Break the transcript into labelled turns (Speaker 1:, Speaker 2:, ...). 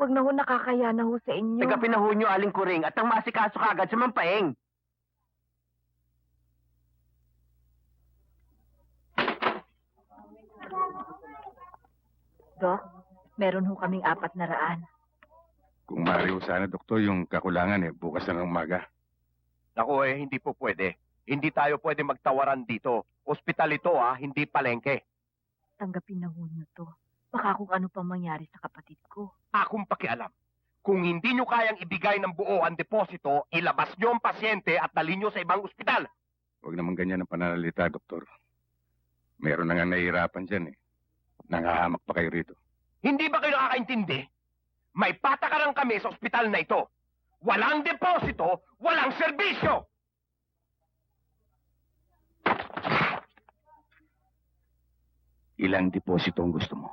Speaker 1: Wag na ho, nakakaya na ho sa inyo.
Speaker 2: Tagapin na ho nyo, Aling Kuring, at ang masikaso kagad sa Mampaeng.
Speaker 1: Dok, meron ho kaming 400.
Speaker 3: Kung maaari ho sana, doktor, yung kakulangan bukas na ng umaga.
Speaker 4: Naku hindi po pwede. Hindi tayo pwede magtawaran dito. Ospital ito hindi palengke.
Speaker 1: Tanggapin na ho nyo to. Baka kung ano pang mangyari sa kapatid ko.
Speaker 4: Akong pakialam. Kung hindi nyo kayang ibigay ng buo ang deposito, ilabas nyo ang pasyente at dalhin nyo sa ibang ospital.
Speaker 3: Huwag naman ganyan ang pananalita, doktor. Meron na nga nahihirapan dyan Nangahamak pa kayo rito.
Speaker 4: Hindi ba kayo nakakaintindi? May patakaran kami sa ospital na ito. Walang deposito, walang serbisyo!
Speaker 3: Ilang deposito ang gusto mo?